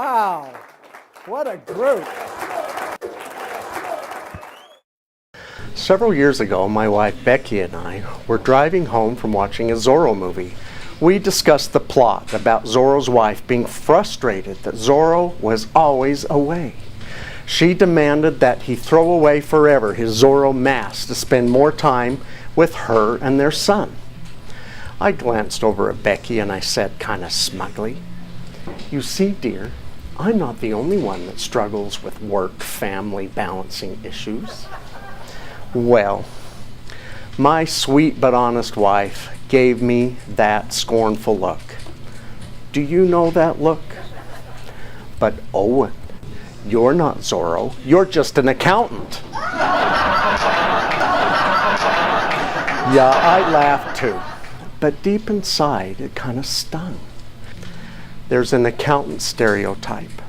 Wow, what a group. Several years ago, my wife Becky and I were driving home from watching a Zorro movie. We discussed the plot about Zorro's wife being frustrated that Zorro was always away. She demanded that he throw away forever his Zorro mask to spend more time with her and their son. I glanced over at Becky and I said kind of smugly, "You see, dear, I'm not the only one that struggles with work-family balancing issues." Well, my sweet but honest wife gave me that scornful look. Do you know that look? But Owen, you're not Zorro, you're just an accountant. Yeah, I laughed too, but deep inside it kind of stung. There's an accountant stereotype.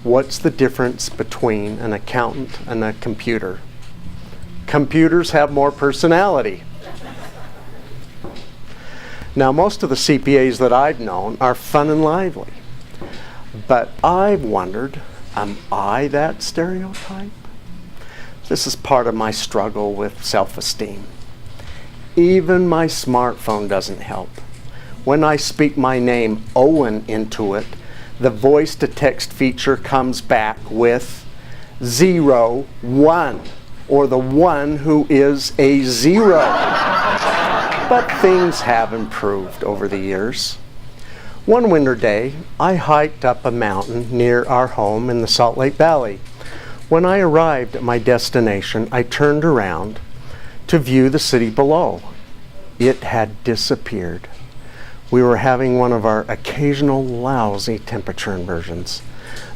What's the difference between an accountant and a computer? Computers have more personality. Now, most of the CPAs that I've known are fun and lively, but I've wondered, am I that stereotype? This is part of my struggle with self-esteem. Even my smartphone doesn't help. When I speak my name, Owen, into it, the voice-to-text feature comes back with 01, or the one who is a zero. But things have improved over the years. One winter day, I hiked up a mountain near our home in the Salt Lake Valley. When I arrived at my destination, I turned around to view the city below. It had disappeared. We were having one of our occasional lousy temperature inversions.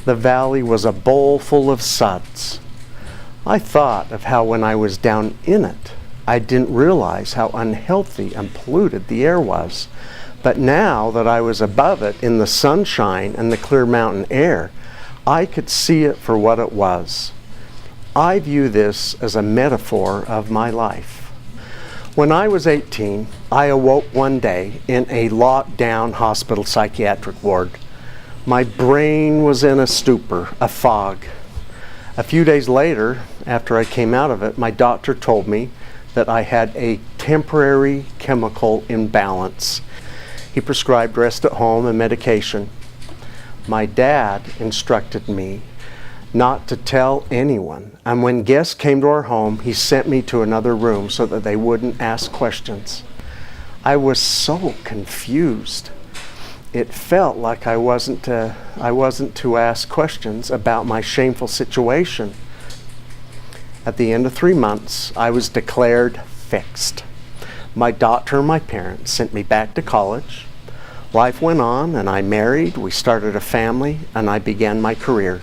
The valley was a bowl full of suds. I thought of how when I was down in it, I didn't realize how unhealthy and polluted the air was. But now that I was above it in the sunshine and the clear mountain air, I could see it for what it was. I view this as a metaphor of my life. When I was 18, I awoke one day in a locked-down hospital psychiatric ward. My brain was in a stupor, a fog. A few days later, after I came out of it, my doctor told me that I had a temporary chemical imbalance. He prescribed rest at home and medication. My dad instructed me not to tell anyone, and when guests came to our home, he sent me to another room so that they wouldn't ask questions. I was so confused. It felt like I wasn't to ask questions about my shameful situation. At the end of 3 months, I was declared fixed. My doctor and my parents sent me back to college. Life went on and I married, we started a family, and I began my career.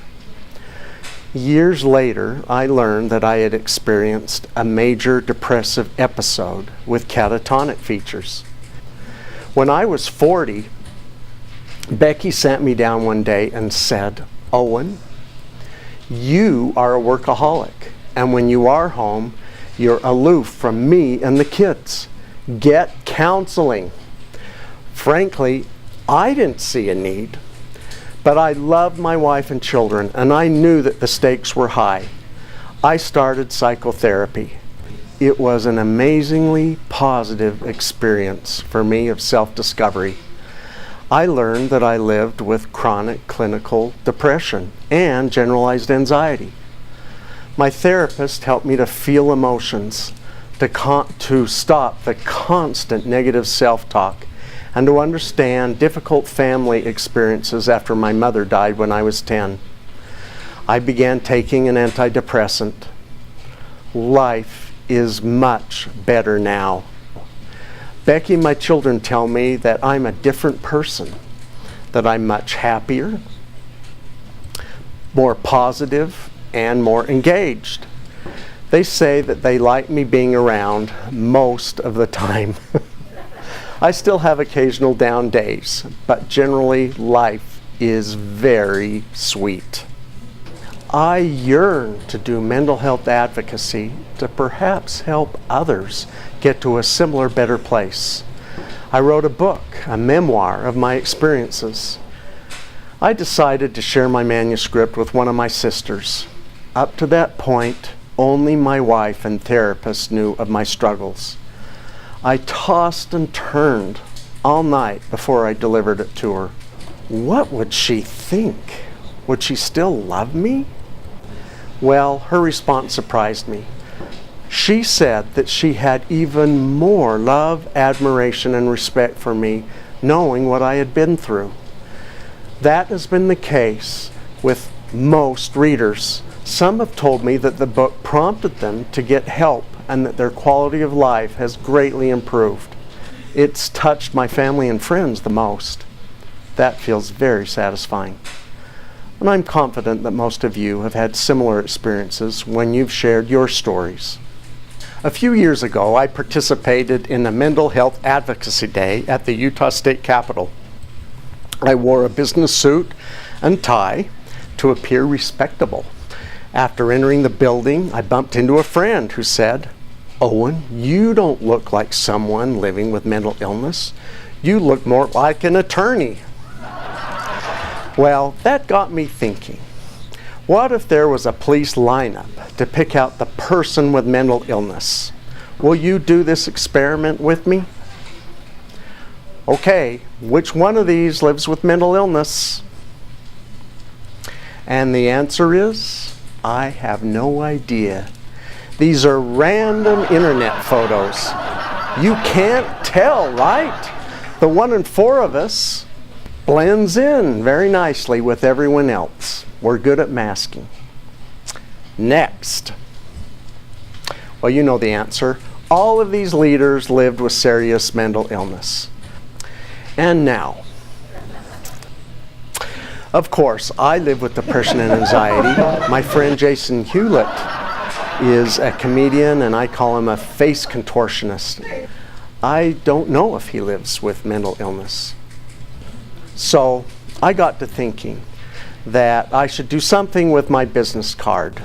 Years later, I learned that I had experienced a major depressive episode with catatonic features. When I was 40, Becky sat me down one day and said, "Owen, you are a workaholic. And when you are home, you're aloof from me and the kids. Get counseling." Frankly, I didn't see a need, but I loved my wife and children, and I knew that the stakes were high. I started psychotherapy. It was an amazingly positive experience for me of self-discovery. I learned that I lived with chronic clinical depression and generalized anxiety. My therapist helped me to feel emotions, to stop the constant negative self-talk, and to understand difficult family experiences after my mother died when I was 10. I began taking an antidepressant. Life is much better now. Becky and my children tell me that I'm a different person, that I'm much happier, more positive, and more engaged. They say that they like me being around most of the time. I still have occasional down days, but generally life is very sweet. I yearn to do mental health advocacy to perhaps help others get to a similar, better place. I wrote a book, a memoir of my experiences. I decided to share my manuscript with one of my sisters. Up to that point, only my wife and therapist knew of my struggles. I tossed and turned all night before I delivered it to her. What would she think? Would she still love me? Well, her response surprised me. She said that she had even more love, admiration, and respect for me, knowing what I had been through. That has been the case with most readers. Some have told me that the book prompted them to get help and that their quality of life has greatly improved. It's touched my family and friends the most. That feels very satisfying. And I'm confident that most of you have had similar experiences when you've shared your stories. A few years ago, I participated in a mental health advocacy day at the Utah State Capitol. I wore a business suit and tie to appear respectable. After entering the building, I bumped into a friend who said, "Owen, you don't look like someone living with mental illness. You look more like an attorney." Well, that got me thinking. What if there was a police lineup to pick out the person with mental illness? Will you do this experiment with me? Okay, which one of these lives with mental illness? And the answer is, I have no idea. These are random internet photos. You can't tell, right? The one in 4 of us blends in very nicely with everyone else. We're good at masking. Next. Well, you know the answer. All of these leaders lived with serious mental illness. And now, of course, I live with depression and anxiety. My friend Jason Hewlett is a comedian, and I call him a face contortionist. I don't know if he lives with mental illness. So I got to thinking that I should do something with my business card.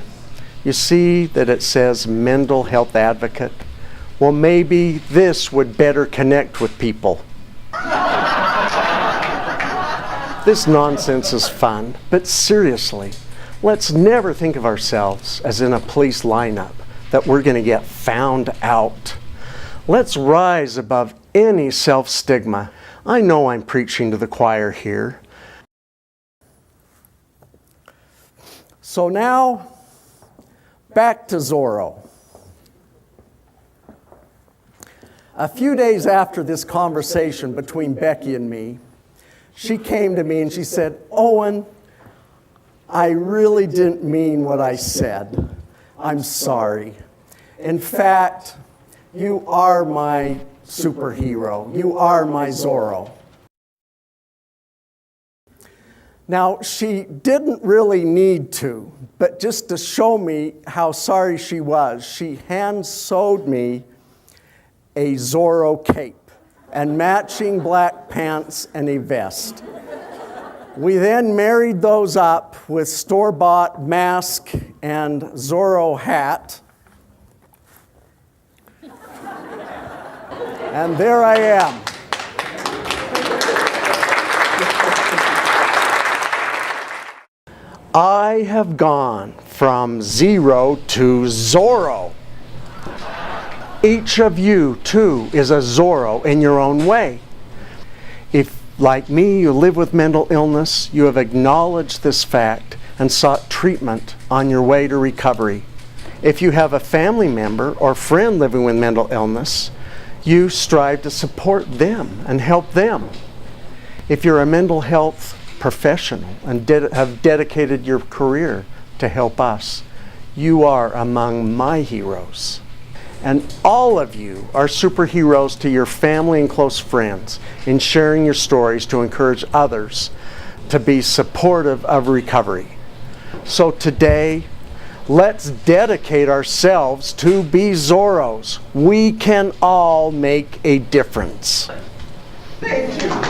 You see that it says mental health advocate? Well, maybe this would better connect with people. This nonsense is fun, but seriously, let's never think of ourselves as in a police lineup that we're going to get found out. Let's rise above any self-stigma. I know I'm preaching to the choir here. So now, back to Zorro. A few days after this conversation between Becky and me, she came to me and she said, "Owen, I really didn't mean what I said. I'm sorry. In fact, you are my superhero. You are my Zorro." Now, she didn't really need to, but just to show me how sorry she was, she hand-sewed me a Zorro cape and matching black pants and a vest. We then married those up with store-bought mask and Zorro hat. And there I am. I have gone from 0 to Zorro. Each of you, too, is a Zorro in your own way. If, like me, you live with mental illness, you have acknowledged this fact and sought treatment on your way to recovery. If you have a family member or friend living with mental illness, you strive to support them and help them. If you're a mental health professional and have dedicated your career to help us, you are among my heroes. And all of you are superheroes to your family and close friends in sharing your stories to encourage others to be supportive of recovery. So today, let's dedicate ourselves to be Zorros. We can all make a difference. Thank you.